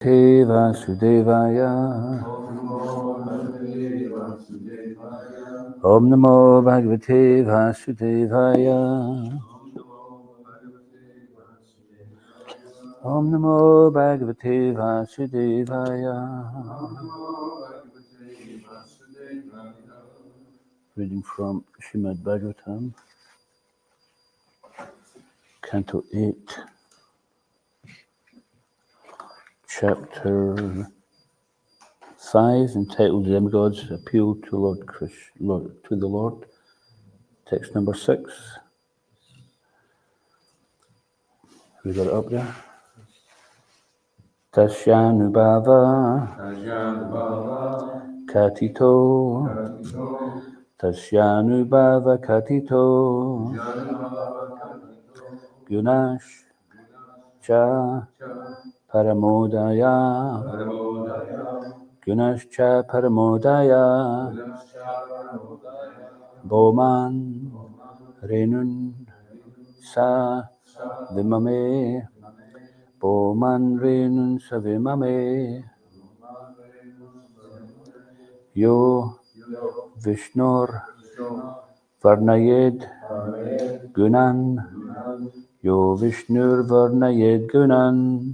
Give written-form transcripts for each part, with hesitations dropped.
Vasudevaya. Om Namo Bhagavate Vasudevaya. Om Namo Bhagavate Vasudevaya. Reading from Srimad Bhagavatam, Canto 8, Chapter 5, entitled Demigods Appeal to Lord Krishna, to the Lord. Text number 6. We got it up there. Tasyanubhava Katito Tasyanubhava Katito Gunash Cha Paramodaya Gunash Cha Paramodaya Boman Renun Sa Vimame Boman Renun Sa Vimame Yo Vishnur Varnayed Gunan Yo Vishnur Varnayed Gunan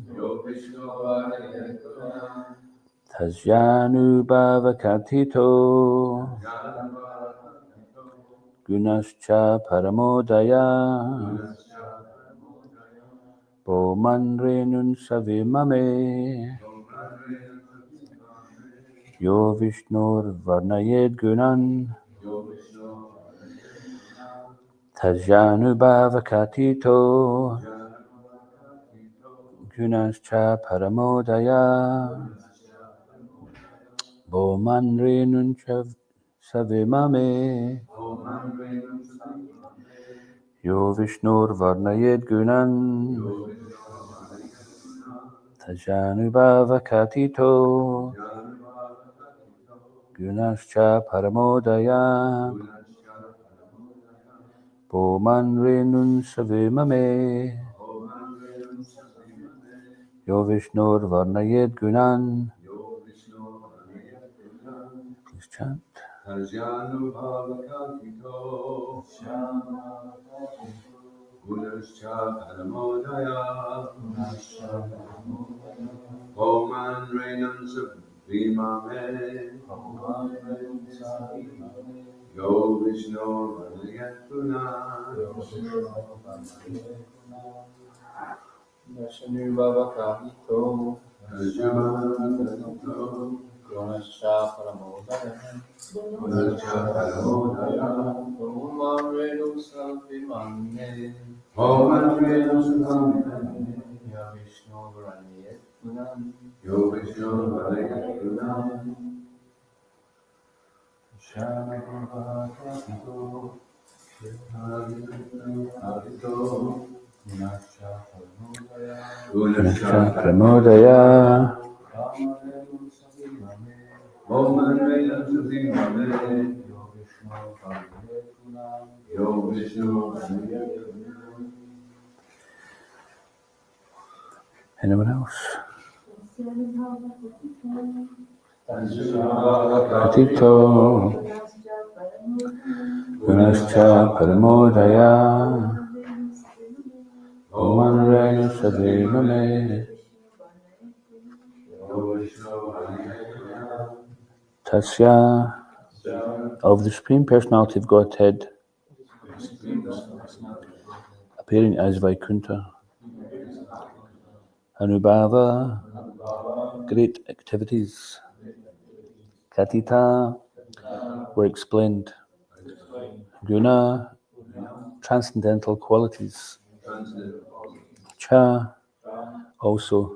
Tasyanu Bhavakatito Gunascha Paramodaya Boman Renun Savimame Yo Vishnur Varnayed Gunan Tasyanu Bhavakatito Gunascha Paramodaya Boman Renun Savimame Yo Vishnur Varnayed Gunan Tasyanu Bhavakatito Gunascha Paramodaya Boman Renun Savimame Yo Vishnur Varnayed Gunan. Please chant. Tasyanu Bhavakatito Gunascha Paramodaya Boman Renun Savimame Yo Vishnu Varnayed Gunan Tasyanu Bhavakatito Gunascha Paramodaya Boman Renun Savimame Yo Vishnu Varnayed Gunan Gunascha Paramodaya Boman Renun Savimame Yo Vishnu Varnayed Gunan. Anyone else? Katito Gunascha Paramodaya Boman Renun Savimame Tasya of the Supreme Personality of Godhead appearing as Vaikuntha. Anubhava, great activities. Katita were explained. Guna, transcendental qualities. Cha, also.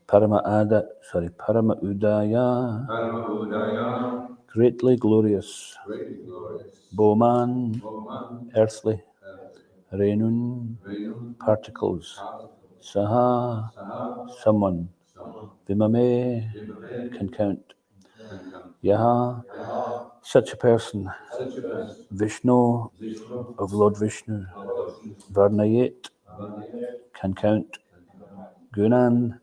Parama Udaya, greatly glorious. Boman, earthly. Renun, particles. Saha, someone. Vimame, can count. Yaha, such a person. Vishnu, of Lord Vishnu. Varnayet, can count. Gunan,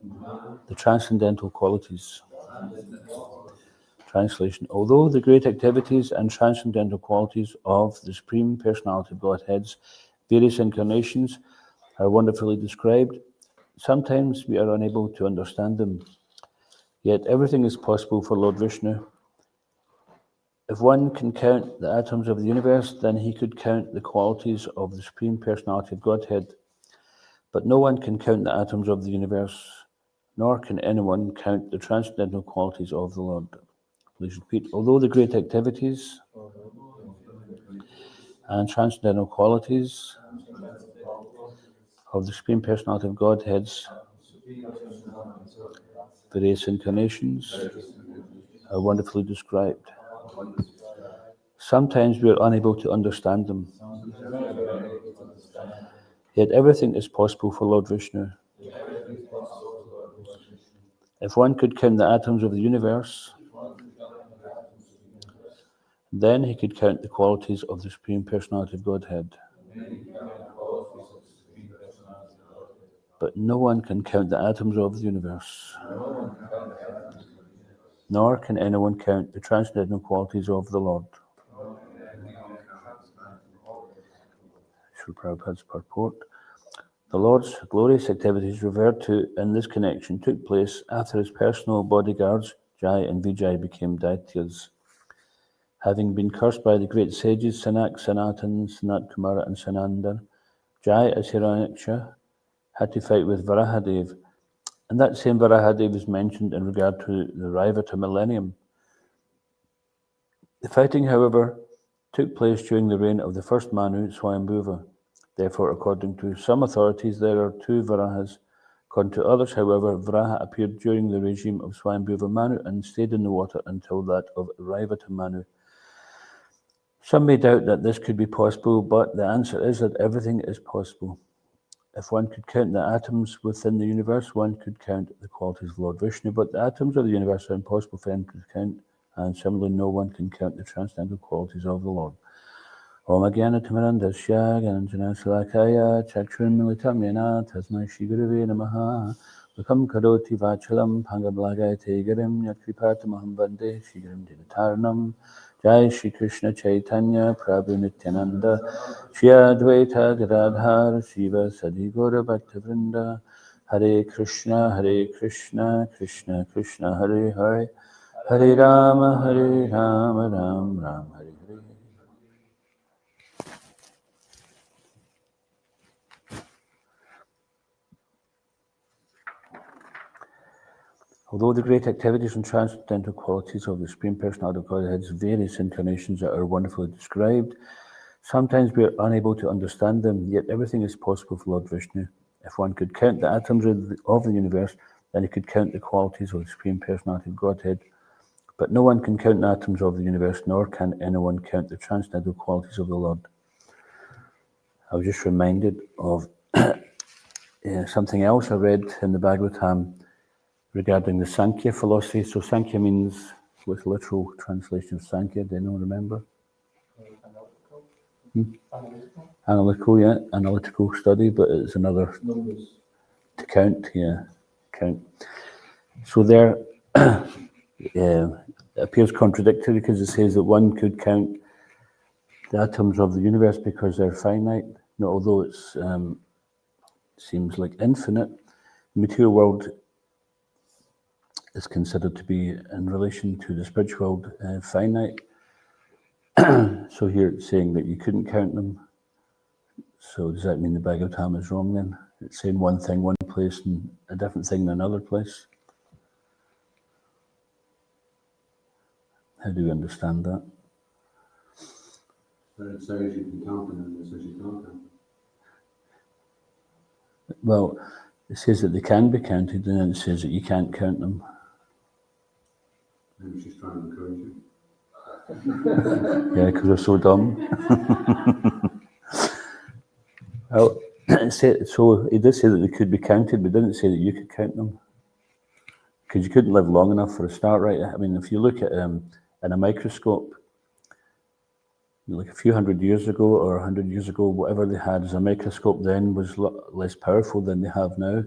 the transcendental qualities. Translation. Although the great activities and transcendental qualities of the Supreme Personality of Godhead's various incarnations are wonderfully described, sometimes we are unable to understand them. Yet everything is possible for Lord Vishnu. If one can count the atoms of the universe, then he could count the qualities of the Supreme Personality of Godhead. But no one can count the atoms of the universe, nor can anyone count the transcendental qualities of the Lord. Please repeat. Although the great activities and transcendental qualities of the Supreme Personality of Godhead's various incarnations are wonderfully described, sometimes we are unable to understand them. Yet everything is possible for Lord Vishnu. If one could count the atoms of the universe, then he could count the qualities of the Supreme Personality of Godhead. But no one can count the atoms of the universe, nor can anyone count the transcendental qualities of the Lord. Srila Prabhupada's purport. The Lord's glorious activities referred to in this connection took place after his personal bodyguards, Jai and Vijay, became daityas. Having been cursed by the great sages Sanak, Sanatan, Sanat Kumara and Sananda, Jai as Hiranyaksha had to fight with Varahadev, and that same Varahadev is mentioned in regard to the Raivata millennium. The fighting, however, took place during the reign of the first Manu, Swayambhuva. Therefore, according to some authorities, there are two Varahas. According to others, however, Varaha appeared during the regime of Swayambhuva Manu and stayed in the water until that of Raivata Manu. Some may doubt that this could be possible, but the answer is that everything is possible. If one could count the atoms within the universe, one could count the qualities of Lord Vishnu, but the atoms of the universe are impossible for anyone to count, and similarly no one can count the transcendental qualities of the Lord. Om Agyana Timarandasya Gananjana Salakaya Chakshun Militam Yena Tasmai Shri Gurave Namaha Vakam Karoti Vachalam Pangablagayate Garim Yakripatamaham Vande Shri Garim Dinataranam Jai Shri Krishna Chaitanya Prabhu Nityananda Shri Advaita Gadadhar Shiva Sadigora Bhaktavrinda Hare Krishna Krishna Krishna Hare Hare Hare Rama Ram Ram Hare Hare. Although the great activities and transcendental qualities of the Supreme Personality of Godhead's various incarnations are wonderfully described, sometimes we are unable to understand them, yet everything is possible for Lord Vishnu. If one could count the atoms of the universe, then he could count the qualities of the Supreme Personality of Godhead. But no one can count the atoms of the universe, nor can anyone count the transcendental qualities of the Lord. I was just reminded of something else I read in the Bhagavatam regarding the Sankhya philosophy. So Sankhya means, what's the literal translation of Sankhya? Do anyone remember? Analytical, yeah. Analytical study, but it's another numbers. To count, yeah. Count. So there it appears contradictory because it says that one could count the atoms of the universe because they're finite. Now, although it seems like infinite, the material world is considered to be in relation to the spiritual world finite. So here it's saying that you couldn't count them. So does that mean the Bhagavatam is wrong then? It's saying one thing one place and a different thing in another place? How do we understand that? But it says you can count them and it says you can't count them. Well, it says that they can be counted and then it says that you can't count them. Maybe she's trying to encourage you. Yeah, because we're so dumb. Well, so it did say that they could be counted, but it didn't say that you could count them. Because you couldn't live long enough for a start, right? I mean, if you look at in a microscope, like a few hundred years ago or 100 years ago, whatever they had as a microscope then was less powerful than they have now.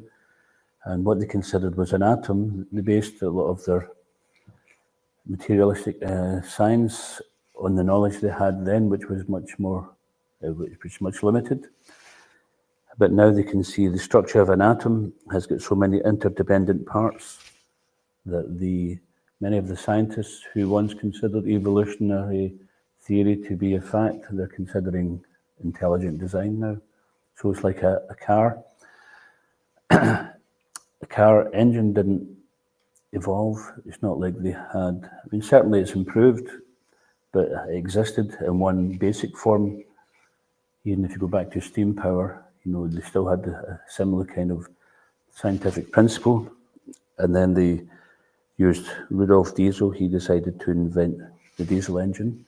And what they considered was an atom. They based a lot of their materialistic science on the knowledge they had then, which was much limited. But now they can see the structure of an atom has got so many interdependent parts that many of the scientists who once considered evolutionary theory to be a fact, they're considering intelligent design now. So it's like a car. The car engine didn't evolve. It's not like they had, I mean, certainly it's improved, but it existed in one basic form. Even if you go back to steam power, they still had a similar kind of scientific principle. And then they used Rudolf Diesel. He decided to invent the diesel engine.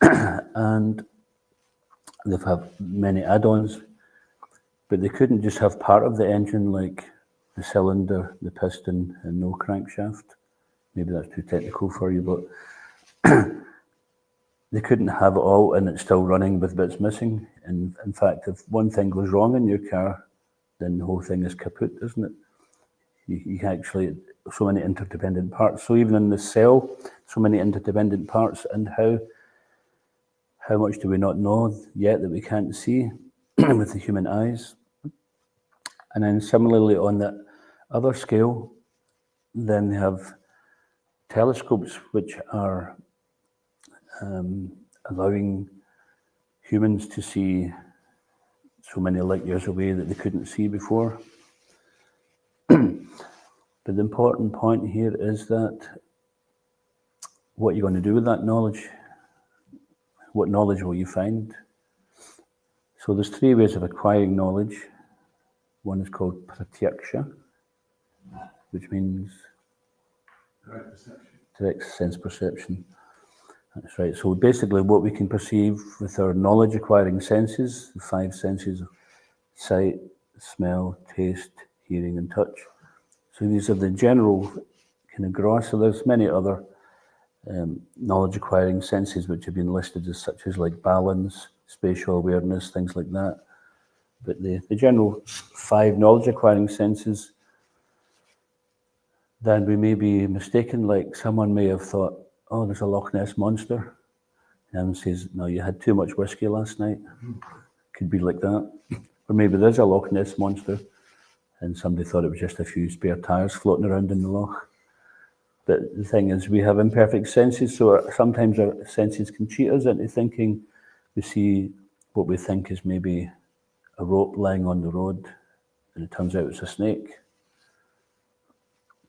And they've had many add-ons, but they couldn't just have part of the engine like the cylinder, the piston, and no crankshaft. Maybe that's too technical for you, but they couldn't have it all and it's still running with bits missing. And in fact, if one thing goes wrong in your car, then the whole thing is kaput, isn't it? You can actually, so many interdependent parts. So even in the cell, so many interdependent parts, and how much do we not know yet that we can't see with the human eyes? And then similarly on that other scale, then they have telescopes which are allowing humans to see so many light years away that they couldn't see before. But the important point here is that what you're going to do with that knowledge, what knowledge will you find? So there's three ways of acquiring knowledge. One is called pratyaksha, which means direct sense perception. That's right. So basically what we can perceive with our knowledge acquiring senses, the five senses of sight, smell, taste, hearing and touch. So these are the general kind of gross. So there's many other knowledge acquiring senses which have been listed as such as like balance, spatial awareness, things like that. But the general five knowledge acquiring senses, then we may be mistaken, like someone may have thought, oh, there's a Loch Ness monster. And says, no, you had too much whiskey last night. Could be like that. Or maybe there's a Loch Ness monster and somebody thought it was just a few spare tires floating around in the loch. But the thing is, we have imperfect senses, so sometimes our senses can cheat us into thinking we see what we think is maybe a rope lying on the road, and it turns out it's a snake,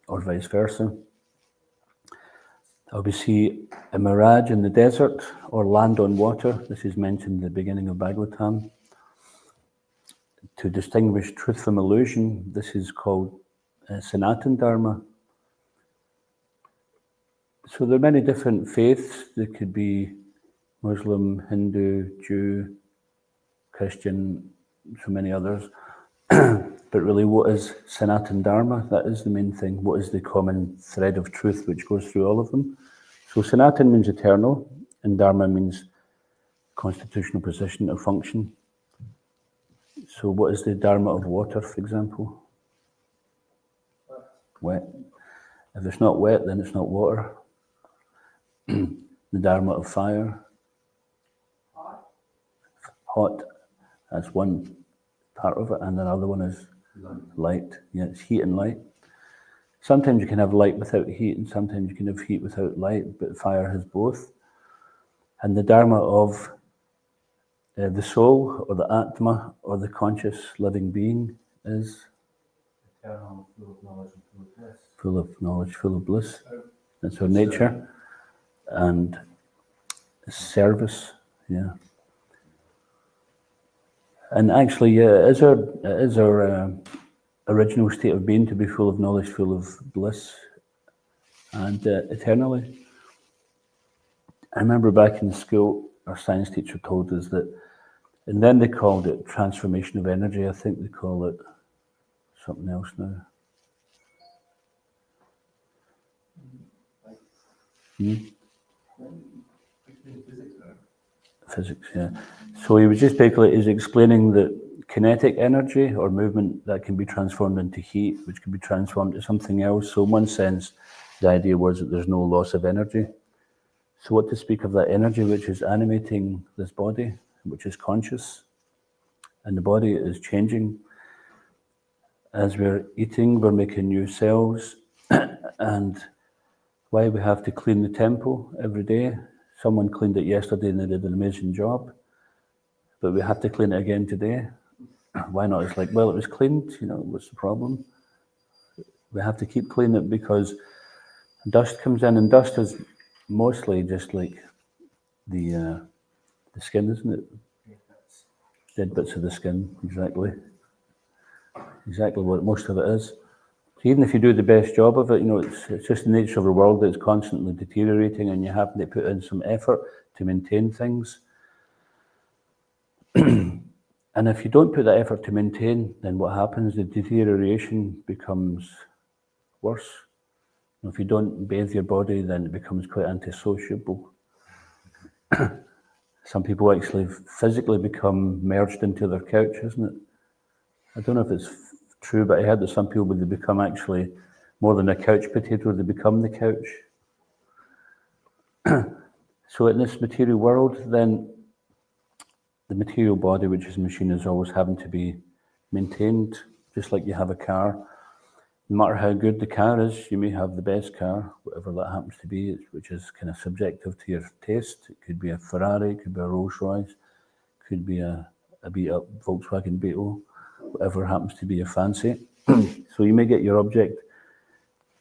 or vice versa. Or we see a mirage in the desert, or land on water. This is mentioned in the beginning of Bhagavatam. To distinguish truth from illusion, this is called Sanatan Dharma. So there are many different faiths. There could be Muslim, Hindu, Jew, Christian, so many others. But really, what is Sanatan Dharma? That is the main thing. What is the common thread of truth which goes through all of them? So Sanatan means eternal, and Dharma means constitutional position or function. So what is the Dharma of water, for example? Wet. If it's not wet, then it's not water. The Dharma of fire. Hot. That's one part of it, and another one is light. Yeah, it's heat and light. Sometimes you can have light without heat, and sometimes you can have heat without light, but fire has both. And the Dharma of the soul, or the Atma, or the conscious living being is Eternal, full of knowledge and full of bliss. Full of knowledge, full of bliss. That's our nature. And service, yeah. And actually, yeah, it is our original state of being to be full of knowledge, full of bliss, and eternally. I remember back in school, our science teacher told us that, and then they called it transformation of energy. I think they call it something else now. Physics, yeah. So he was just basically explaining that kinetic energy or movement that can be transformed into heat, which can be transformed into something else. So in one sense, the idea was that there's no loss of energy. So what to speak of that energy which is animating this body, which is conscious, and the body is changing. As we're eating, we're making new cells, and why we have to clean the temple every day. Someone cleaned it yesterday and they did an amazing job, but we have to clean it again today. Why not? It's like, well, it was cleaned, what's the problem? We have to keep cleaning it because dust comes in, and dust is mostly just like the skin, isn't it? Dead bits of the skin, exactly. Exactly what most of it is. So even if you do the best job of it, it's just the nature of the world that it's constantly deteriorating, and you have to put in some effort to maintain things. And if you don't put that effort to maintain, then what happens? The deterioration becomes worse. If you don't bathe your body, then it becomes quite antisociable. Some people actually physically become merged into their couch, isn't it? I don't know if it's true, but I heard that some people, they become actually more than a couch potato, they become the couch. So in this material world, then the material body, which is a machine, is always having to be maintained, just like you have a car. No matter how good the car is, you may have the best car, whatever that happens to be, which is kind of subjective to your taste. It could be a Ferrari, it could be a Rolls Royce, it could be a beat-up Volkswagen Beetle, whatever happens to be your fancy. So you may get your object,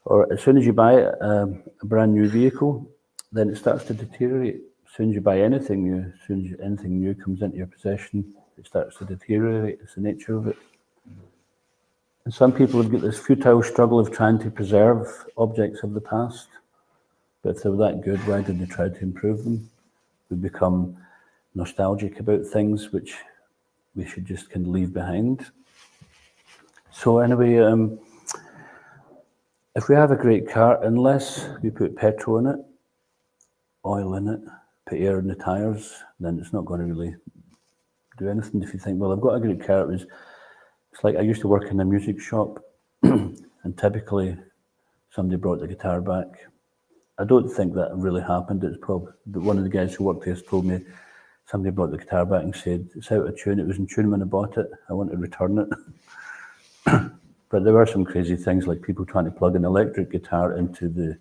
or as soon as you buy a brand new vehicle, then it starts to deteriorate. As soon as you buy anything new, as soon as anything new comes into your possession, it starts to deteriorate. It's the nature of it. And some people have got this futile struggle of trying to preserve objects of the past. But if they were that good, why did they try to improve them? We become nostalgic about things which we should just kind of leave behind. So anyway, if we have a great car, unless we put petrol in it, oil in it, put air in the tyres, then it's not going to really do anything. If you think, well, I've got a great car, it's like I used to work in a music shop, and typically somebody brought the guitar back. I don't think that really happened. It's probably one of the guys who worked there told me somebody brought the guitar back and said, it's out of tune, it was in tune when I bought it, I want to return it. But there were some crazy things like people trying to plug an electric guitar into the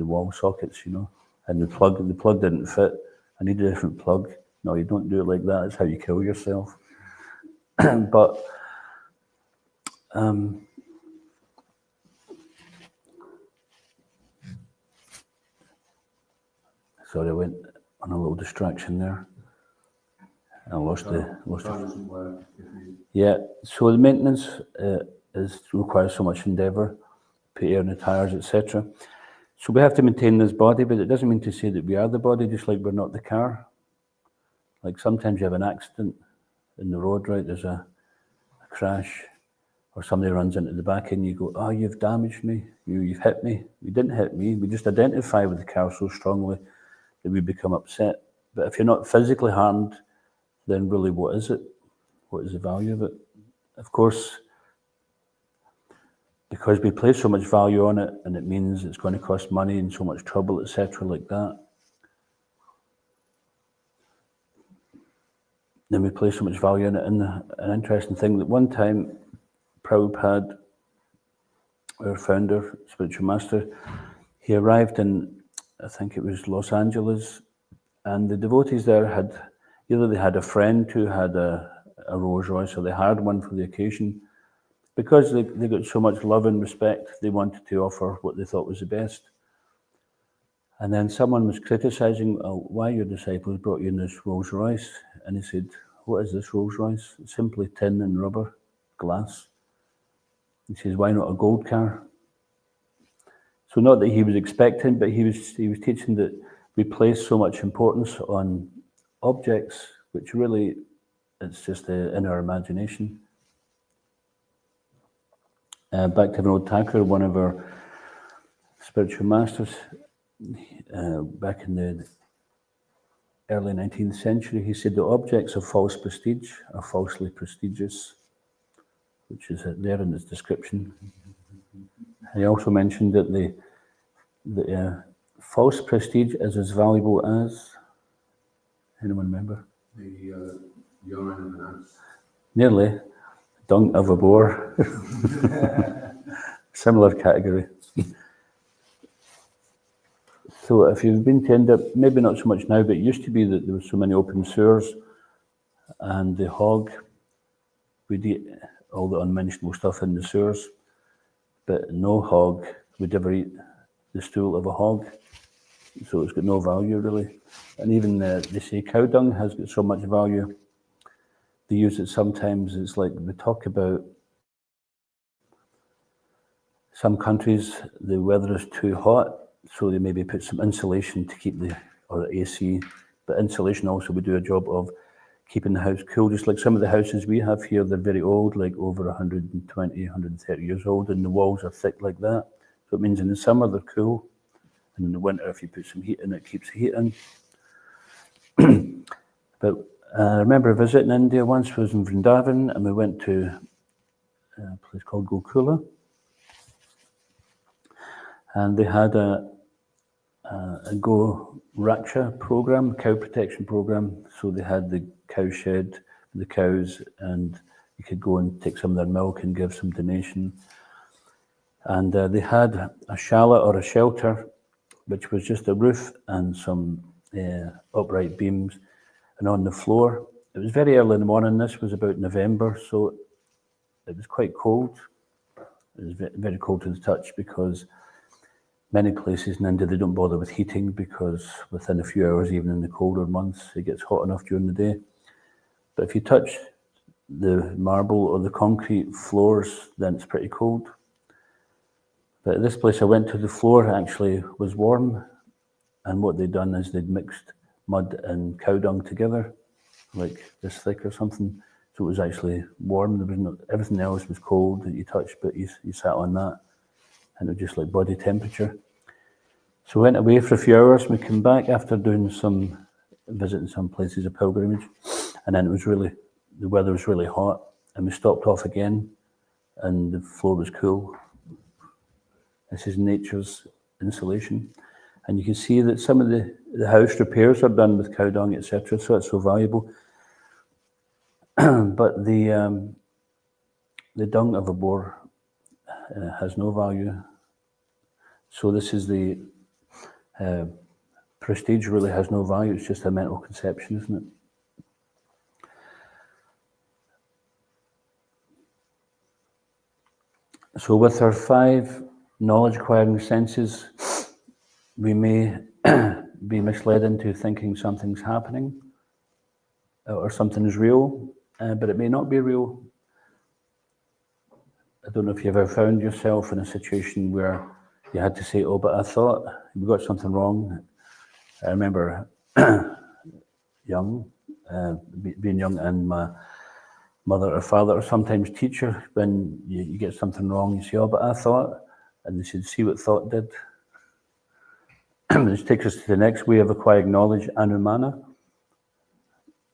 wall sockets, and the plug didn't fit. I need a different plug. No, you don't do it like that. It's how you kill yourself. But sorry, I went on a little distraction there. I lost the. Yeah, so the maintenance requires so much endeavour, put air in the tyres, etc. So we have to maintain this body, but it doesn't mean to say that we are the body, just like we're not the car. Like sometimes you have an accident in the road, right? There's a crash, or somebody runs into the back and you go, oh, you've damaged me, you've hit me. You didn't hit me, we just identify with the car so strongly that we become upset. But if you're not physically harmed, then really what is it? What is the value of it? Of course, because we place so much value on it, and it means it's going to cost money and so much trouble, etc., like that, then we place so much value in it. And an interesting thing that one time, Prabhupada, our founder, spiritual master, he arrived in, I think it was Los Angeles, and the devotees there had, either they had a friend who had a Rolls Royce, or they hired one for the occasion. Because they got so much love and respect, they wanted to offer what they thought was the best. And then someone was criticising why your disciples brought you in this Rolls Royce. And he said, what is this Rolls Royce? It's simply tin and rubber, glass. He says, why not a gold car? So not that he was expecting, but he was teaching that we place so much importance on objects, which really, it's just in our imagination. Bhaktivinoda Thakur, one of our spiritual masters, back in the early 19th century. He said the objects of false prestige are falsely prestigious, which is there in his description. And he also mentioned that the false prestige is as valuable as, anyone remember? The urine of an ass. Nearly, dung of a boar. Similar category. So if you've been to India, maybe not so much now, but it used to be that there were so many open sewers, and the hog would eat all the unmentionable stuff in the sewers, but no hog would ever eat the stool of a hog, so it's got no value really. And even they say cow dung has got so much value. They use it sometimes. It's like we talk about some countries, the weather is too hot, so they maybe put some insulation to keep or AC, but insulation also would do a job of keeping the house cool. Just like some of the houses we have here, they're very old, like over 120, 130 years old, and the walls are thick like that. So it means in the summer they're cool, and in the winter if you put some heat in, it keeps the heat in. But I remember visiting India once, was in Vrindavan, and we went to a place called Gokula. And they had a Go Raksha program, cow protection program. So they had the cow shed, the cows, and you could go and take some of their milk and give some donation. And they had a shala or a shelter, which was just a roof and some upright beams. And on the floor, it was very early in the morning. This was about November, so it was quite cold. It was very cold to the touch because many places in India, they don't bother with heating because within a few hours, even in the colder months, it gets hot enough during the day. But if you touch the marble or the concrete floors, then it's pretty cold. But at this place I went to, the floor actually was warm. And what they'd done is they'd mixed mud and cow dung together, like this thick or something. So it was actually warm. There was no, everything else was cold that you touched, but you sat on that, and it was just like body temperature. So we went away for a few hours. We came back after visiting some places of pilgrimage, and then the weather was really hot, and we stopped off again, and the floor was cool. This is nature's insulation. And you can see that some of the house repairs are done with cow dung, etc. So it's so valuable. But the dung of a boar has no value. So this is the prestige really has no value. It's just a mental conception, isn't it? So with our 5 knowledge-acquiring senses, we may be misled into thinking something's happening or something is real, but it may not be real. I don't know if you've ever found yourself in a situation where you had to say, oh, but I thought we got something wrong. I remember being young, and my mother or father or sometimes teacher, when you get something wrong, you say, oh, but I thought, and they said, see what thought did. This takes us to the next way of acquiring knowledge, anumana.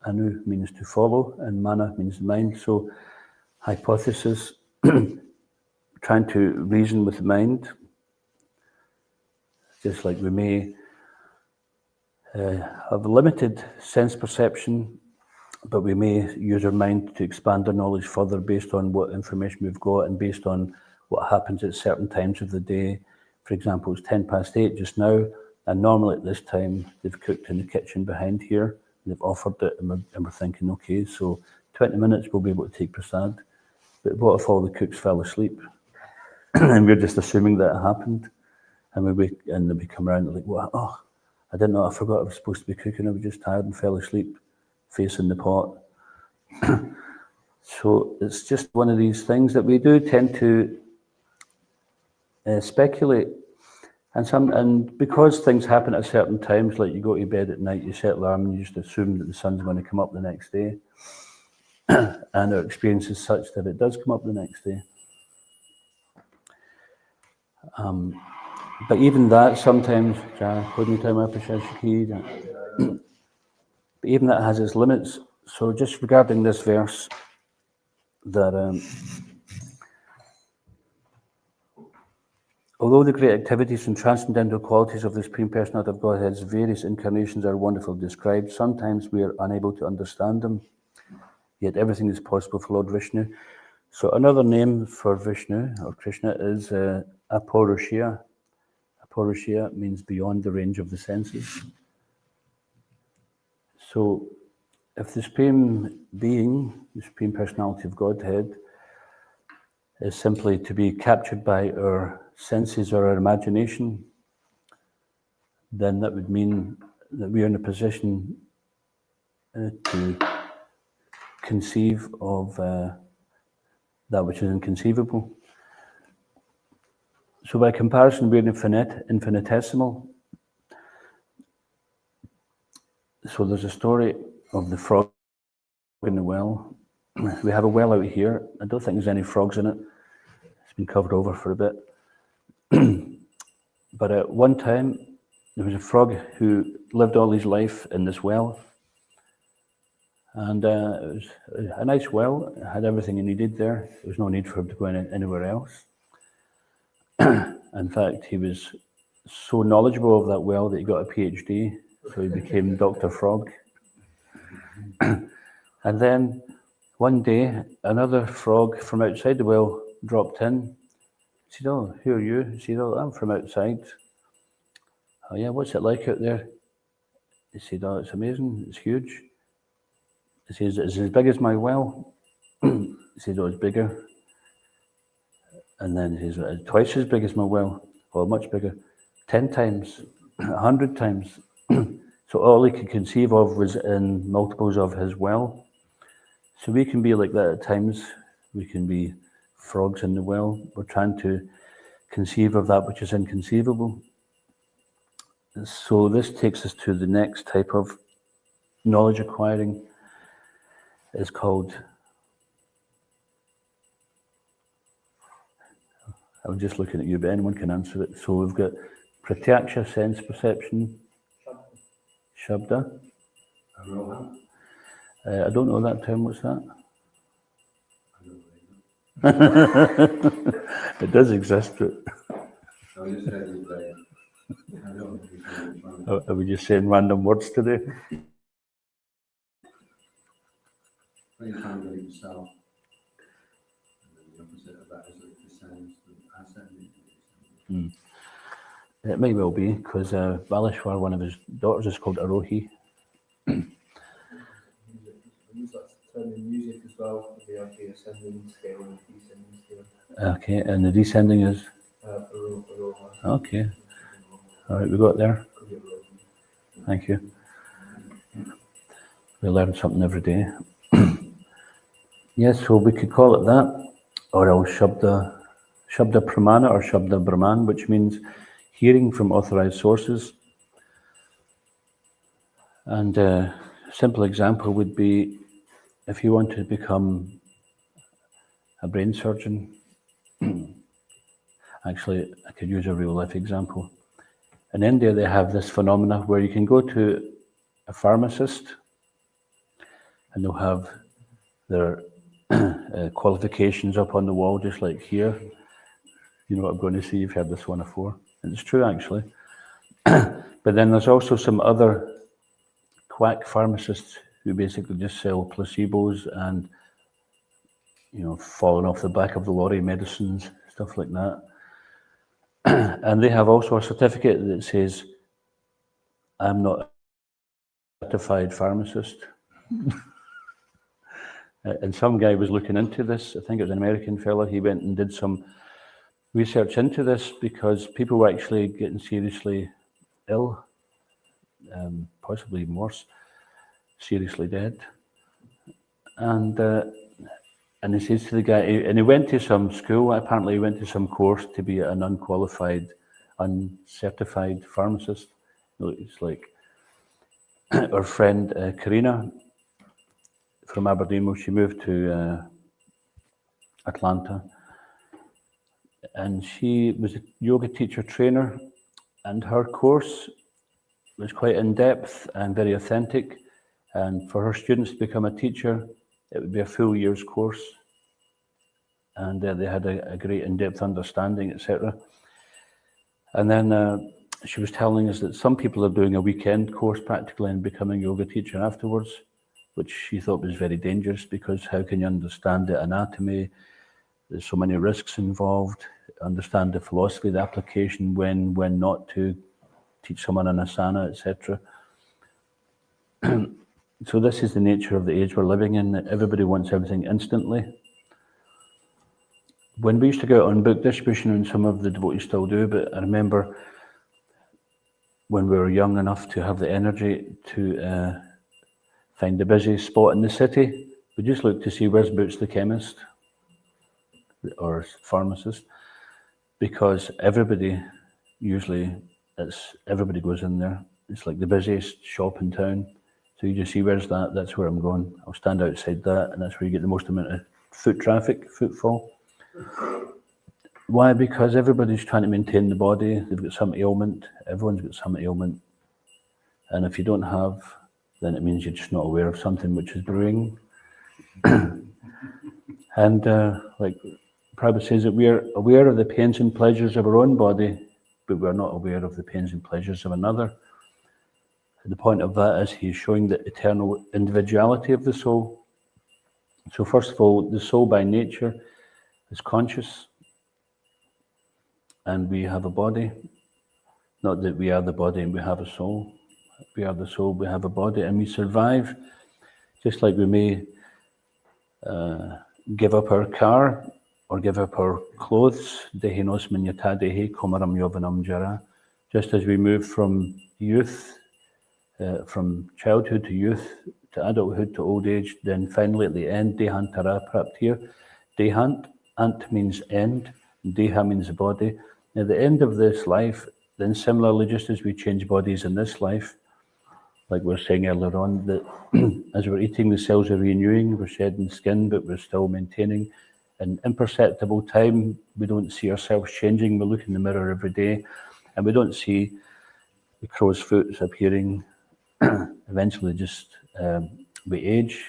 Anu means to follow, and mana means mind. So, hypothesis, trying to reason with the mind. Just like we may have limited sense perception, but we may use our mind to expand our knowledge further based on what information we've got and based on what happens at certain times of the day. For example, it's 8:10 just now, and normally at this time they've cooked in the kitchen behind here. They've offered it, and we're thinking, okay, so 20 minutes we'll be able to take prasad. But what if all the cooks fell asleep? And we're just assuming that it happened. And then we come around and like, well, oh, I didn't know, I forgot I was supposed to be cooking. I was just tired and fell asleep facing the pot. So it's just one of these things that we do tend to speculate. And because things happen at certain times, like you go to bed at night, you set alarm, and you just assume that the sun's going to come up the next day. And our experience is such that it does come up the next day. But even that, sometimes, But even that has its limits. So just regarding this verse, that although the great activities and transcendental qualities of the Supreme Personality of Godhead's various incarnations are wonderfully described, sometimes we are unable to understand them, yet everything is possible for Lord Vishnu. So another name for Vishnu or Krishna is Apaurusha. Apaurusha means beyond the range of the senses. So if the Supreme Being, the Supreme Personality of Godhead, is simply to be captured by our senses or our imagination, then that would mean that we are in a position to conceive of that which is inconceivable. So by comparison, we're infinitesimal. So there's a story of the frog in the well. We have a well out here. I don't think there's any frogs in it. It's been covered over for a bit. But at one time, there was a frog who lived all his life in this well. And it was a nice well. It had everything he needed there. There was no need for him to go anywhere else. In fact, he was so knowledgeable of that well that he got a PhD. So he became Dr. Frog. And then one day, another frog from outside the well dropped in. He said, "Oh, who are you?" He said, "Oh, I'm from outside." "Oh yeah, what's it like out there?" He said, "Oh, it's amazing, it's huge." He says, "It's as big as my well." He said, "Oh, it's bigger." And then he says, "It's twice as big as my well." "Oh, much bigger." 10 times, 100 times. So all he could conceive of was in multiples of his well. So we can be like that at times. We can be frogs in the well. We're trying to conceive of that which is inconceivable. So this takes us to the next type of knowledge acquiring. It's called, I'm just looking at you, but anyone can answer it. So we've got pratyaksha, sense perception, shabda. Aroha? I don't know that term, what's that? I don't know. It does exist, but I just said it like, I don't know if you know which one. are we just saying random words today? When you try and get it yourself, and then the opposite of that is like the sense that I said. It may well be, because Balashwar, one of his daughters, is called Arohi. We use that term in music as well. We have the ascending scale and the descending scale. Okay, and the descending is? Aroha. Okay. All right, we got there. Thank you. We learn something every day. Yes, so we could call it that, or else Shabda Pramana or Shabda Brahman, which means hearing from authorized sources. And a simple example would be if you want to become a brain surgeon. Actually, I could use a real life example. In India, they have this phenomena where you can go to a pharmacist and they'll have their qualifications up on the wall, just like here. You know what I'm going to see, you've heard this one before. And it's true, actually. But then there's also some other quack pharmacists who basically just sell placebos and, you know, falling off the back of the lorry medicines, stuff like that. And they have also a certificate that says, "I'm not a certified pharmacist." And some guy was looking into this. I think it was an American fella. He went and did some research into this because people were actually getting seriously ill, possibly even worse, seriously dead. And he says to the guy, and he went to some school, apparently he went to some course to be an unqualified, uncertified pharmacist. It's like our friend Karina from Aberdeen, well, she moved to Atlanta, and she was a yoga teacher trainer, and her course was quite in-depth and very authentic, And for her students to become a teacher, it would be a full year's course. And they had a great in-depth understanding, etc. And then she was telling us that some people are doing a weekend course practically and becoming a yoga teacher afterwards, which she thought was very dangerous, because how can you understand the anatomy? There's so many risks involved. Understand the philosophy, the application, when not to teach someone an asana, etc. So this is the nature of the age we're living in, that everybody wants everything instantly. When we used to go out on book distribution, and some of the devotees still do, but I remember when we were young enough to have the energy to find the busiest spot in the city, we just looked to see where's Boots the chemist or pharmacist, because everybody goes in there. It's like the busiest shop in town. So you just see where's that's where I'm going. I'll stand outside that, and that's where you get the most amount of footfall. Why? Because everybody's trying to maintain the body. They've got some ailment. Everyone's got some ailment. And if you don't have, then it means you're just not aware of something which is brewing. And like Prabhupada says, that we are aware of the pains and pleasures of our own body, but we're not aware of the pains and pleasures of another. The point of that is he's showing the eternal individuality of the soul. So first of all, the soul by nature is conscious, and we have a body. Not that we are the body and we have a soul. We are the soul, we have a body, and we survive. Just like we may give up our car or give up our clothes, dehinos minyata dehi komaram yovanam jara. Just as we move from youth, from childhood to youth, to adulthood, to old age, then finally at the end, dehantara praptir. Dehant, ant means end, deha means body. At the end of this life, then similarly, just as we change bodies in this life, like we were saying earlier on, that as we're eating, the cells are renewing, we're shedding skin, but we're still maintaining an imperceptible time. We don't see ourselves changing. We look in the mirror every day, and we don't see the crow's foot appearing. Eventually, just we age,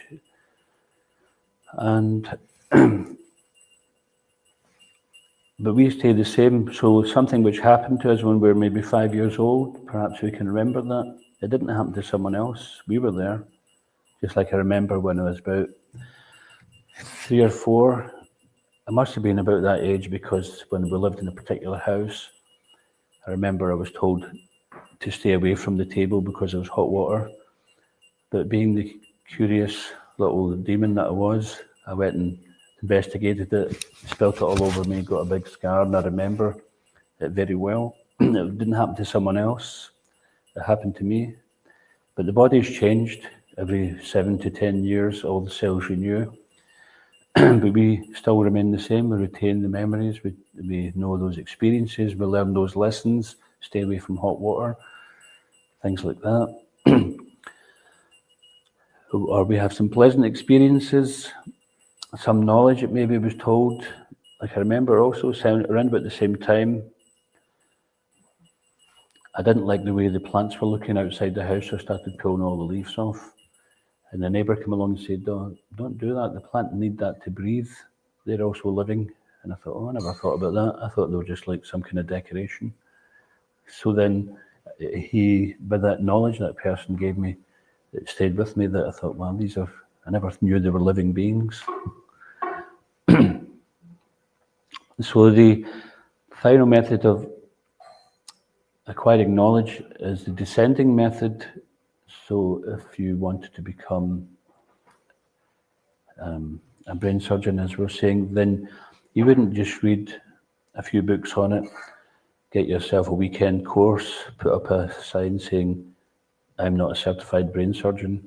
and but we stay the same. So something which happened to us when we were maybe 5 years old, perhaps we can remember that. It didn't happen to someone else. We were there. Just like I remember when I was about 3 or 4, I must have been about that age, because when we lived in a particular house, I remember I was told to stay away from the table because there was hot water. But being the curious little demon that I was, I went and investigated it, spilt it all over me, got a big scar, and I remember it very well. It didn't happen to someone else. It happened to me. But the body's changed. Every 7 to 10 years, all the cells renew. But we still remain the same. We retain the memories. We know those experiences. We learn those lessons. Stay away from hot water. Things like that. Or we have some pleasant experiences. Some knowledge that maybe was told. Like I remember also, around about the same time, I didn't like the way the plants were looking outside the house, so I started pulling all the leaves off. And the neighbour came along and said, don't do that, the plant need that to breathe. They're also living. And I thought, I never thought about that. I thought they were just like some kind of decoration. So then by that knowledge that person gave me, it stayed with me, that I thought, wow, I never knew they were living beings. So the final method of acquiring knowledge is the descending method. So if you wanted to become a brain surgeon, as we're saying, then you wouldn't just read a few books on it, get yourself a weekend course, put up a sign saying, I'm not a certified brain surgeon.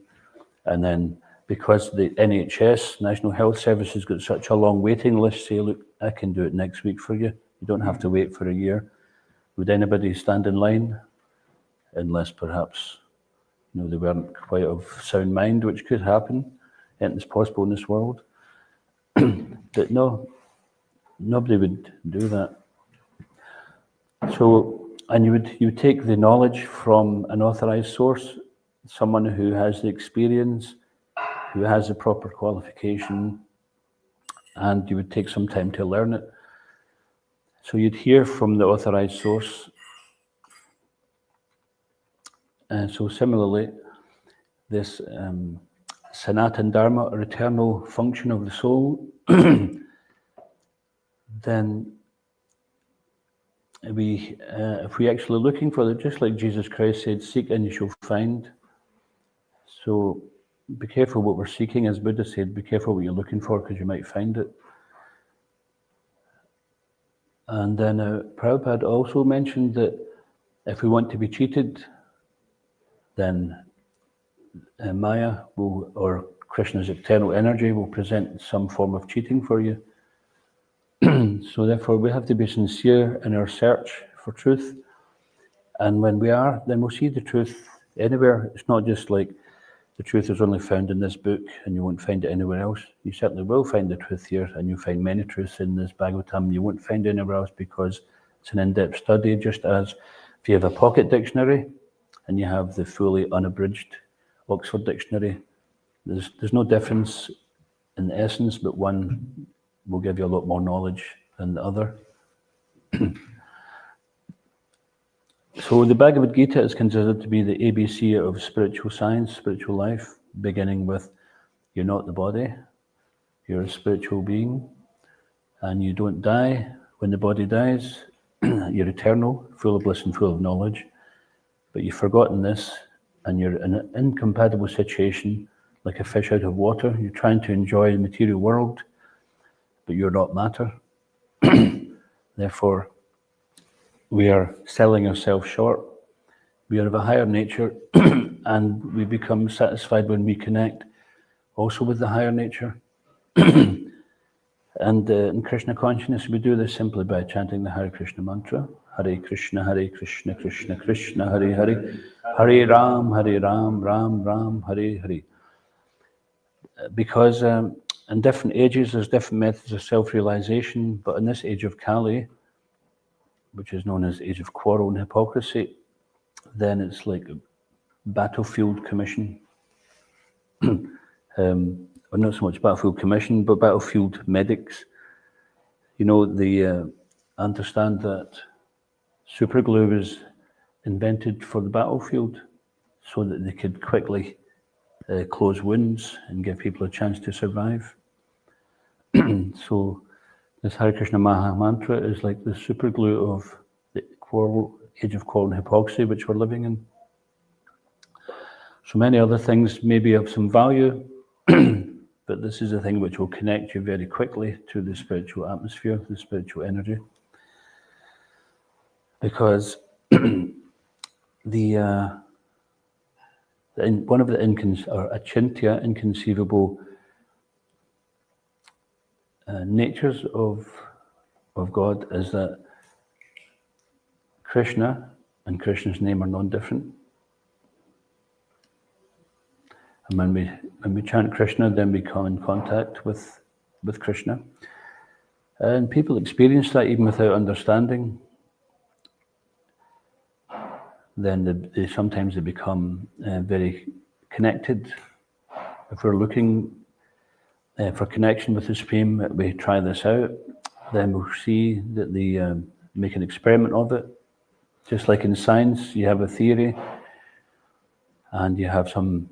And then because the NHS, National Health Service, has got such a long waiting list, say, look, I can do it next week for you. You don't have to wait for a year. Would anybody stand in line? Unless perhaps they weren't quite of sound mind, which could happen. Anything's possible in this world. But no, nobody would do that. So, and you would take the knowledge from an authorized source. someone who has the experience, who has the proper qualification, and you would take some time to learn it. So you'd hear from the authorized source. And so similarly, this Sanatan Dharma, or eternal function of the soul, then if we actually looking for it, just like Jesus Christ said, seek and you shall find. So be careful what we're seeking, as Buddha said, be careful what you're looking for, because you might find it. And then Prabhupada also mentioned that if we want to be cheated, then Maya will, or Krishna's eternal energy, will present some form of cheating for you. So therefore we have to be sincere in our search for truth. And when we are, then we'll see the truth anywhere. It's not just like the truth is only found in this book and you won't find it anywhere else. You certainly will find the truth here, and you'll find many truths in this Bhagavatam you won't find anywhere else, because it's an in-depth study, just as if you have a pocket dictionary and you have the fully unabridged Oxford Dictionary, there's no difference in essence, but one will give you a lot more knowledge than the other. So the Bhagavad Gita is considered to be the ABC of spiritual science, spiritual life, beginning with you're not the body, you're a spiritual being, and you don't die when the body dies. You're eternal, full of bliss and full of knowledge, but you've forgotten this, and you're in an incompatible situation, like a fish out of water. You're trying to enjoy the material world, but you're not matter. Therefore, we are selling ourselves short. We are of a higher nature, and we become satisfied when we connect also with the higher nature. And in Krishna consciousness, we do this simply by chanting the Hare Krishna mantra. Hare Krishna, Krishna Krishna, Hare Hare. Hare Ram, Ram Ram, Hare Hare. Because in different ages, there's different methods of self-realization, but in this age of Kali, which is known as the age of quarrel and hypocrisy, then it's like a battlefield commission. Or not so much battlefield commission, but battlefield medics. You know, they understand that superglue was invented for the battlefield so that they could quickly close wounds and give people a chance to survive. So this Hare Krishna Maha Mantra is like the superglue of the age of quarrel and hypocrisy which we're living in. So many other things may be of some value, but this is a thing which will connect you very quickly to the spiritual atmosphere, the spiritual energy. Because one of the achintya, inconceivable natures of God is that Krishna and Krishna's name are non-different. And when we chant Krishna, then we come in contact with Krishna. And people experience that even without understanding. Then they sometimes become very connected. If we're looking for connection with the Supreme, we try this out, then we'll see that they make an experiment of it. Just like in science, you have a theory and you have some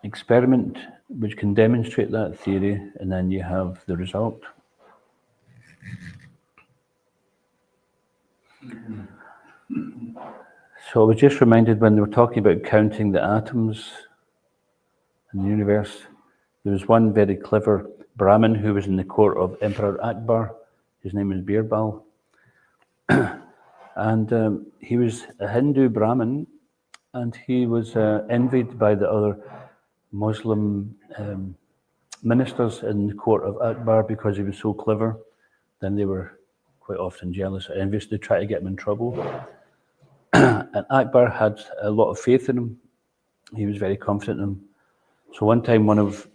experiment which can demonstrate that theory, and then you have the result. So I was just reminded when they were talking about counting the atoms in the universe, there was one very clever Brahmin who was in the court of Emperor Akbar. His name is Birbal. And he was a Hindu Brahmin, and he was envied by the other Muslim ministers in the court of Akbar because he was so clever. Then they were quite often jealous or envious. They tried to get him in trouble. And Akbar had a lot of faith in him. He was very confident in him. So one time one of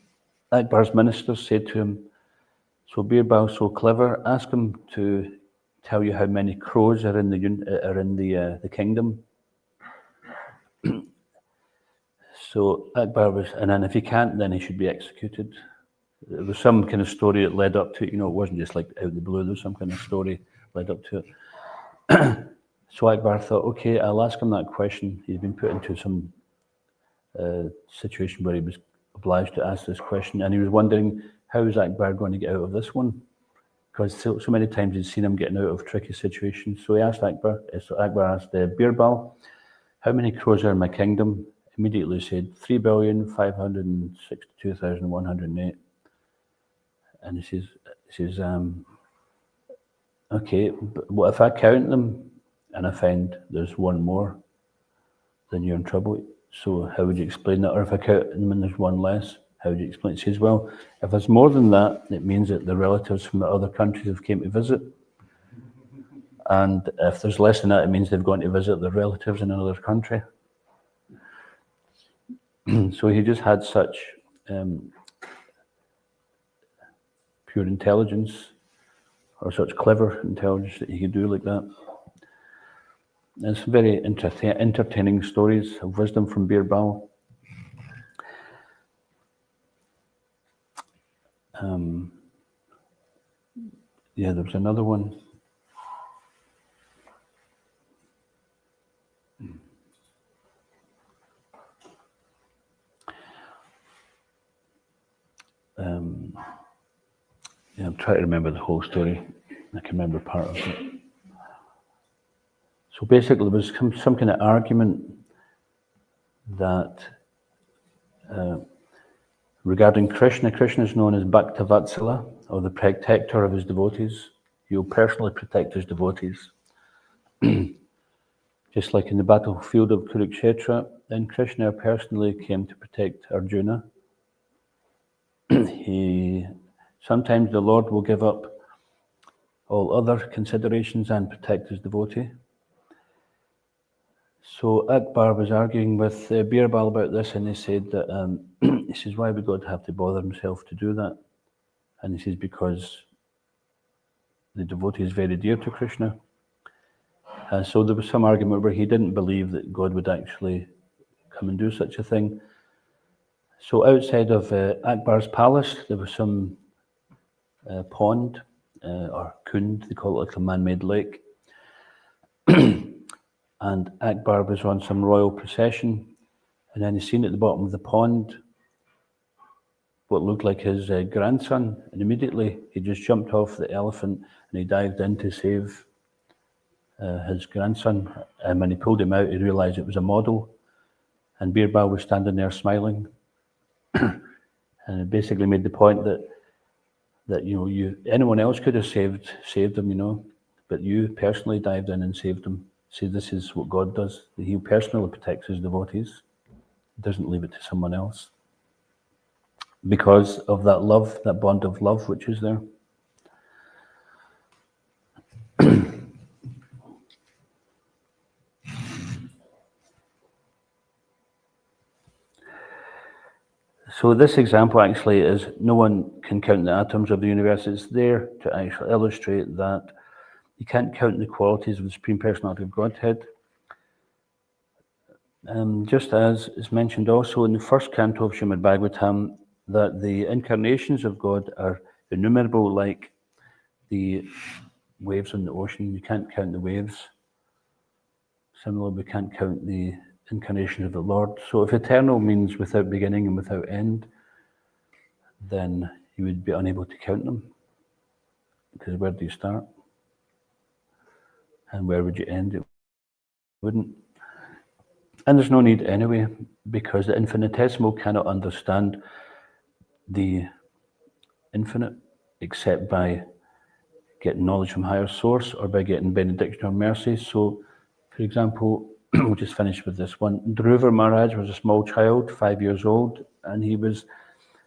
Akbar's ministers said to him, "So Birbal's so clever, ask him to tell you how many crows are in the kingdom." So Akbar was, and then if he can't, then he should be executed. There was some kind of story that led up to it. It wasn't just like out of the blue. There was some kind of story led up to it. So Akbar thought, okay, I'll ask him that question. He's been put into some situation where he was obliged to ask this question, and he was wondering, how is Akbar going to get out of this one? Because so many times he'd seen him getting out of tricky situations. So he asked Akbar, asked Birbal, how many crows are in my kingdom? Immediately said 3,562,108. And he says, okay, but what if I count them and I find there's one more, then you're in trouble. So how would you explain that? Or if I count them and there's one less, how would you explain it? He says, well, if there's more than that, it means that the relatives from the other countries have came to visit. And if there's less than that, it means they've gone to visit their relatives in another country. So he just had such pure intelligence, or such clever intelligence that he could do like that. And some very entertaining stories of wisdom from Birbal. Yeah, there was another one. Yeah, I'm trying to remember the whole story. I can remember part of it. So basically, there was some kind of argument that regarding Krishna. Krishna is known as Bhaktavatsala, or the protector of his devotees. He will personally protect his devotees. Just like in the battlefield of Kurukshetra, then Krishna personally came to protect Arjuna. Sometimes the Lord will give up all other considerations and protect his devotee. So Akbar was arguing with Birbal about this, and he said that he says, why would God have to bother himself to do that? And he says, because the devotee is very dear to Krishna. So there was some argument where he didn't believe that God would actually come and do such a thing. So outside of Akbar's palace, there was some pond, or kund, they call it, like a man-made lake. And Akbar was on some royal procession, and then he seen at the bottom of the pond what looked like his grandson, and immediately he just jumped off the elephant and he dived in to save his grandson. And when he pulled him out, he realized it was a model, and Birbal was standing there smiling. And it basically made the point that anyone else could have saved him, but you personally dived in and saved him. See, this is what God does. He personally protects his devotees. He doesn't leave it to someone else. Because of that love, that bond of love which is there. So this example actually is, no one can count the atoms of the universe. It's there to actually illustrate that you can't count the qualities of the Supreme Personality of Godhead. Just as is mentioned also in the first canto of Srimad Bhagavatam, that the incarnations of God are innumerable, like the waves on the ocean. You can't count the waves. Similarly, we can't count the incarnation of the Lord. So if eternal means without beginning and without end, then you would be unable to count them. Because where do you start? And where would you end? It wouldn't. And there's no need anyway, because the infinitesimal cannot understand the infinite except by getting knowledge from higher source or by getting benediction or mercy. So, for example, we'll just finish with this one. Dhruva Maharaj was a small child, 5 years old, and he was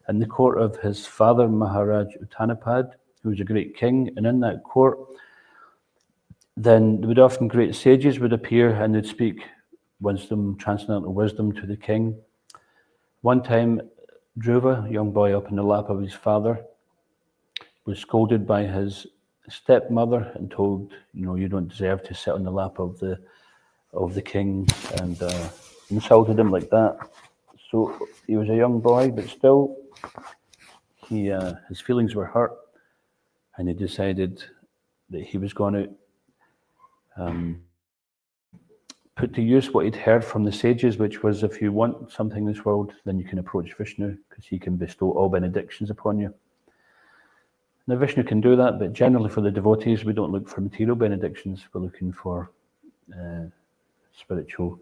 in the court of his father, Maharaj Uttanapad, who was a great king. And in that court, then there would often great sages would appear and they'd speak wisdom, transcendental wisdom to the king. One time, Dhruva, a young boy up in the lap of his father, was scolded by his stepmother and told, you don't deserve to sit on the lap of the king, and insulted him like that. So he was a young boy, but still, his feelings were hurt, and he decided that he was going to put to use what he'd heard from the sages, which was, if you want something in this world, then you can approach Vishnu, because he can bestow all benedictions upon you. Now, Vishnu can do that, but generally for the devotees, we don't look for material benedictions. We're looking for spiritual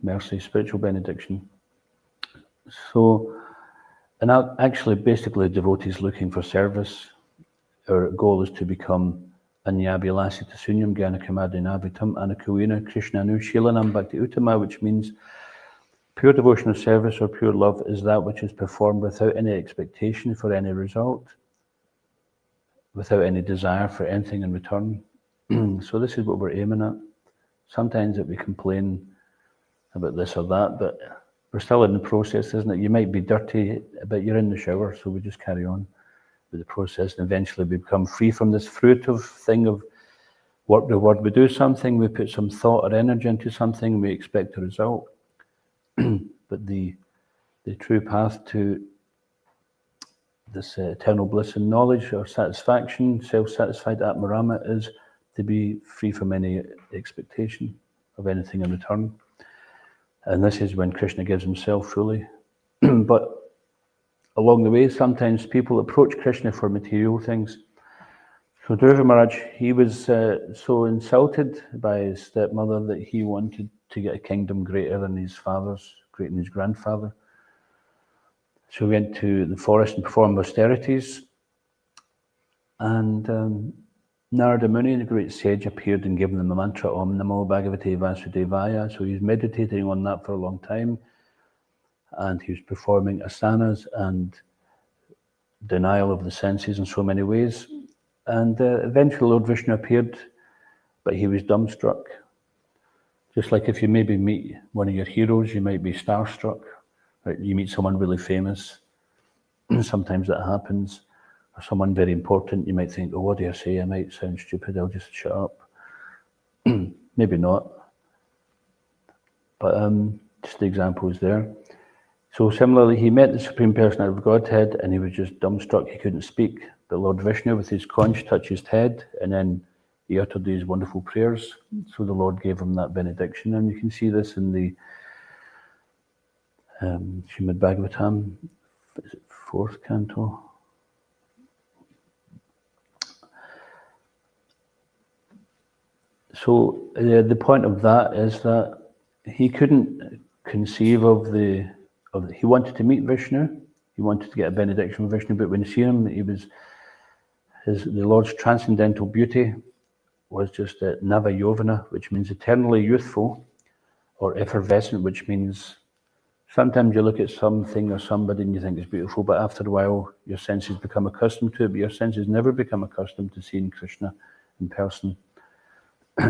mercy, spiritual benediction. So, and actually, basically, the devotees looking for service. Our goal is to become Anyabhilasita Sunyam Gyanakamadi Anakawina Krishna Anushilanam Bhakti Uttama, which means pure devotional service or pure love is that which is performed without any expectation for any result, without any desire for anything in return. So this is what we're aiming at. Sometimes that we complain about this or that, but we're still in the process, isn't it? You might be dirty, but you're in the shower, so we just carry on with the process, and eventually we become free from this fruitive thing of work reward. We do something, we put some thought or energy into something, and we expect a result. But the true path to this eternal bliss and knowledge or satisfaction, self-satisfied Atmarama, is to be free from any expectation of anything in return. And this is when Krishna gives himself fully. But along the way, sometimes people approach Krishna for material things. So Dhruva Maharaj, he was so insulted by his stepmother that he wanted to get a kingdom greater than his father's, greater than his grandfather. So he went to the forest and performed austerities. And Narada Muni, the great sage, appeared and gave him the mantra Om Namo Bhagavate Vasudevaya. So he was meditating on that for a long time. And he was performing asanas and denial of the senses in so many ways. And eventually Lord Vishnu appeared, but he was dumbstruck. Just like if you maybe meet one of your heroes, you might be starstruck. Right? You meet someone really famous, sometimes that happens, or someone very important, you might think, oh, what do I say? I might sound stupid, I'll just shut up. Maybe not. But just the example is there. So similarly, he met the Supreme Personality of Godhead and he was just dumbstruck, he couldn't speak. But Lord Vishnu with his conch touched his head and then he uttered these wonderful prayers. So the Lord gave him that benediction. And you can see this in the Srimad Bhagavatam, is it 4th canto? So the point of that is that he couldn't conceive of he wanted to meet Vishnu, he wanted to get a benediction from Vishnu, but when you see him, the Lord's transcendental beauty was just Nava Yovana, which means eternally youthful, or effervescent, which means sometimes you look at something or somebody and you think it's beautiful, but after a while your senses become accustomed to it, but your senses never become accustomed to seeing Krishna in person.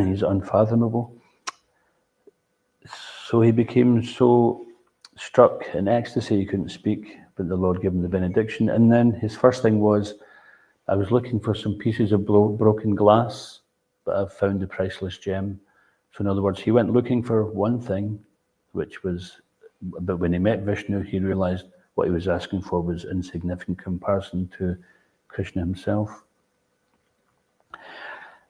He's unfathomable. So he became so struck in ecstasy he couldn't speak, but the Lord gave him the benediction. And then his first thing was, I was looking for some pieces of broken glass, but I've found the priceless gem. So in other words, he went looking for one thing, but when he met Vishnu, he realized what he was asking for was insignificant in comparison to Krishna himself.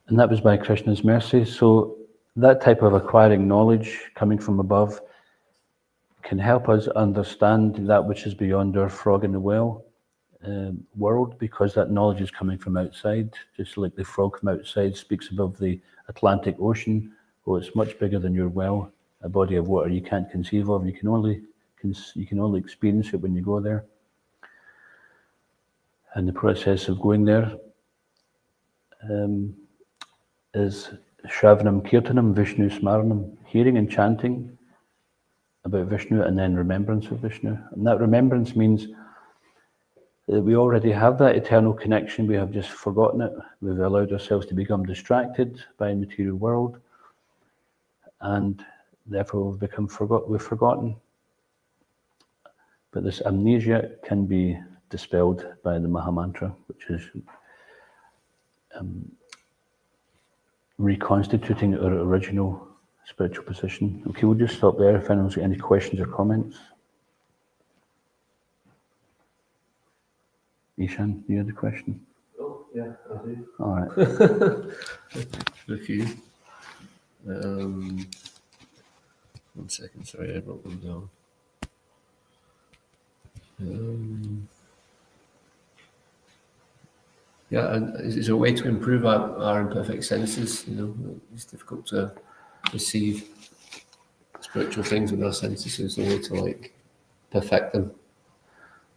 And that was by Krishna's mercy. So that type of acquiring knowledge coming from above can help us understand that which is beyond our frog in the well world, because that knowledge is coming from outside. Just like the frog from outside speaks above the Atlantic Ocean. Oh, it's much bigger than your well, a body of water you can't conceive of. You can only experience it when you go there. And the process of going there is Shravanam Kirtanam Vishnu Smaranam, hearing and chanting about Vishnu and then remembrance of Vishnu. And that remembrance means that we already have that eternal connection, we have just forgotten it. We've allowed ourselves to become distracted by the material world, and therefore we've forgotten. But this amnesia can be dispelled by the Mahamantra, which is reconstituting our original spiritual position. Okay, we'll just stop there if anyone's got any questions or comments. Ishan, you had a question? Oh, yeah, I do. All right. A few. 1 second, sorry, I wrote them down. Yeah, and is there a way to improve our imperfect senses? You know, it's difficult to receive spiritual things with our senses, so it's a way to like perfect them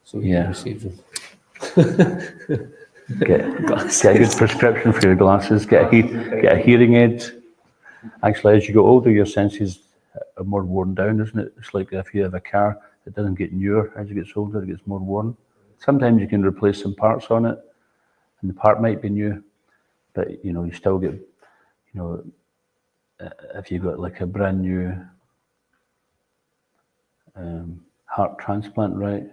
so we can receive them. Get a good prescription for your glasses, get a hearing aid. Actually, as you get older, your senses are more worn down, isn't it? It's like if you have a car, it doesn't get newer. As it gets older, it gets more worn. Sometimes you can replace some parts on it, and the part might be new, but you know, you still get, you know, if you've got like a brand new heart transplant, right?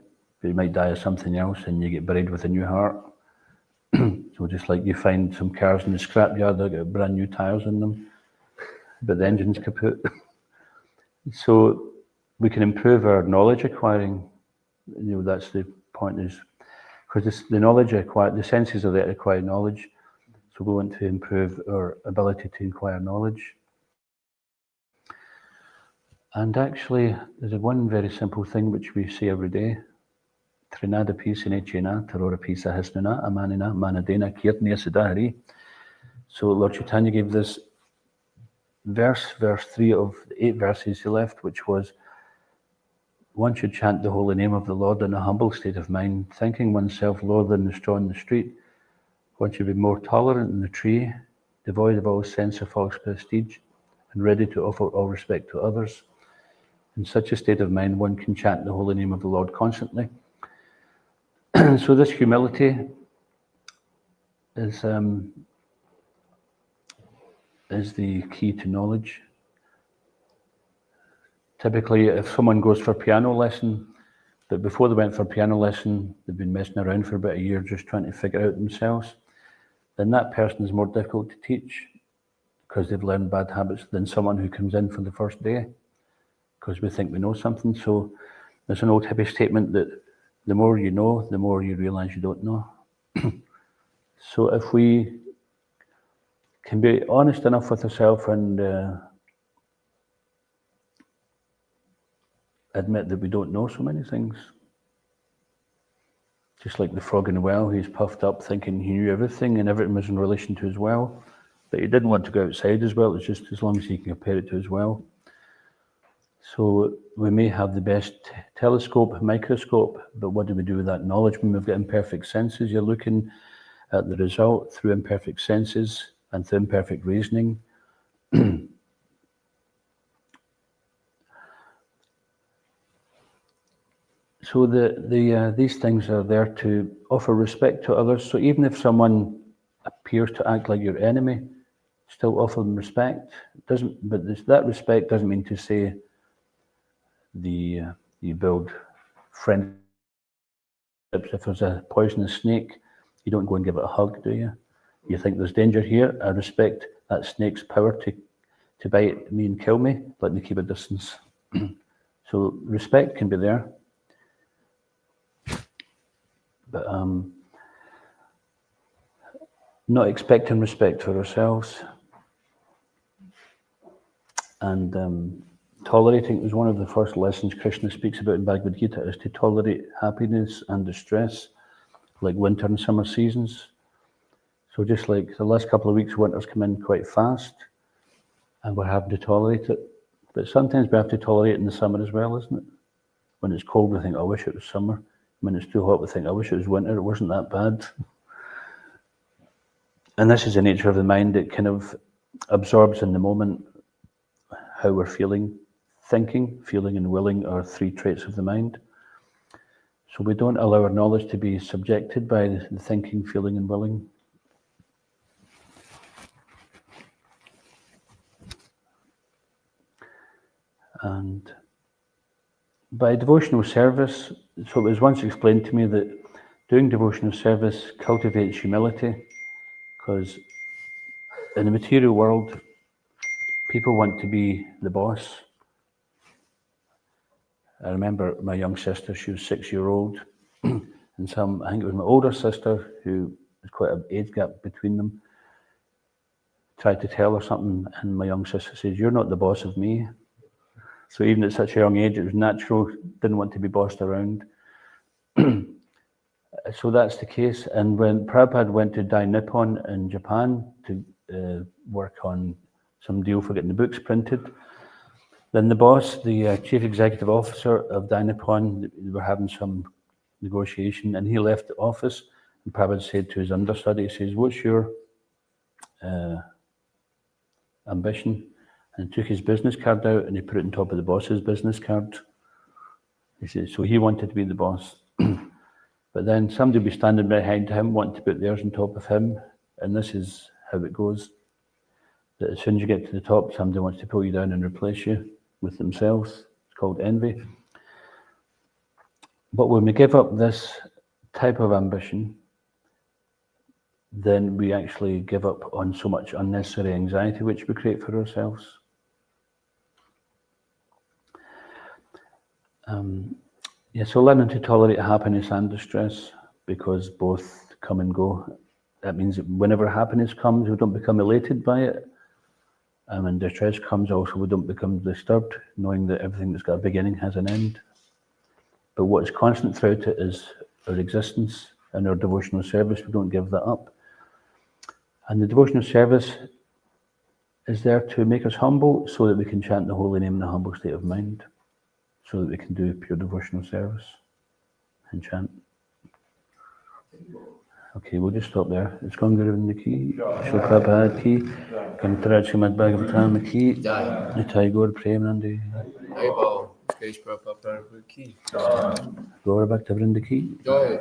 But you might die of something else and you get buried with a new heart. So just like you find some cars in the scrapyard that got brand new tyres in them, but the engine's kaput. So we can improve our knowledge acquiring. You know, that's the point, is because the knowledge acquired, the senses are there to acquire knowledge. So we want to improve our ability to acquire knowledge. And actually, there's one very simple thing which we say every day. Trinada pisine chena, tarora pisa hisnuna, amanina, manadena, kirtnia sidahari. So Lord Chaitanya gave this verse 3 of the 8 verses he left, which was, one should chant the holy name of the Lord in a humble state of mind, thinking oneself lower than the straw in the street. One should be more tolerant than the tree, devoid of all sense of false prestige, and ready to offer all respect to others. In such a state of mind, one can chant the holy name of the Lord constantly. So this humility is the key to knowledge. Typically, if someone goes for piano lesson, but before they went for piano lesson, they've been messing around for about a year just trying to figure it out themselves, then that person is more difficult to teach because they've learned bad habits than someone who comes in for the first day because we think we know something. So there's an old hippie statement that the more you know, the more you realize you don't know. So if we can be honest enough with ourselves and admit that we don't know so many things, just like the frog in the well, he's puffed up thinking he knew everything and everything was in relation to his well, but he didn't want to go outside his well. It's just as long as he can compare it to his well. So we may have the best telescope, microscope, but what do we do with that knowledge when we've got imperfect senses? You're looking at the result through imperfect senses and through imperfect reasoning. So these things are there to offer respect to others. So even if someone appears to act like your enemy, still offer them respect. That respect doesn't mean to say you build friendships. If there's a poisonous snake, you don't go and give it a hug, do you? You think there's danger here. I respect that snake's power to bite me and kill me. Let me keep a distance. So respect can be there. But not expecting respect for ourselves and tolerating is one of the first lessons Krishna speaks about in Bhagavad Gita, is to tolerate happiness and distress, like winter and summer seasons. So just like the last couple of weeks, winter's come in quite fast and we're having to tolerate it. But sometimes we have to tolerate it in the summer as well, isn't it? When it's cold, we think, I wish it was summer. When it's too hot, we think, I wish it was winter. It wasn't that bad. And this is the nature of the mind. It kind of absorbs in the moment how we're feeling. Thinking, feeling, and willing are 3 traits of the mind. So we don't allow our knowledge to be subjected by the thinking, feeling, and willing. And by devotional service, so it was once explained to me that doing devotional service cultivates humility, because in the material world, people want to be the boss. I remember my young sister, she was 6-year-old, and I think it was my older sister, who was quite an age gap between them, tried to tell her something, and my young sister says, "You're not the boss of me." So even at such a young age, it was natural, didn't want to be bossed around. So that's the case. And when Prabhupada went to Dai Nippon in Japan to work on some deal for getting the books printed, then the boss, the chief executive officer of Dai Nippon, they were having some negotiation, and he left the office, and Prabhupada said to his understudy, he says, "What's your ambition?" And he took his business card out and he put it on top of the boss's business card. He said, so he wanted to be the boss. But then somebody would be standing behind him wanting to put theirs on top of him. And this is how it goes. That as soon as you get to the top, somebody wants to pull you down and replace you with themselves. It's called envy. But when we give up this type of ambition, then we actually give up on so much unnecessary anxiety which we create for ourselves. So learning to tolerate happiness and distress, because both come and go. That means that whenever happiness comes, we don't become elated by it. And when distress comes also, we don't become disturbed, knowing that everything that's got a beginning has an end. But what's constant throughout it is our existence and our devotional service. We don't give that up. And the devotional service is there to make us humble so that we can chant the holy name in a humble state of mind, so that we can do pure devotional service and chant. Okay, we'll just stop there. It's Ganga Govinda ki, Srila Prabhupada ki, Kantaraj Srimad Bhagavatam ki, Nitai Gaur Premanande, Haribol, Prabhupada Prana ki. Gaura Bhakta Vrinda ki. Joy.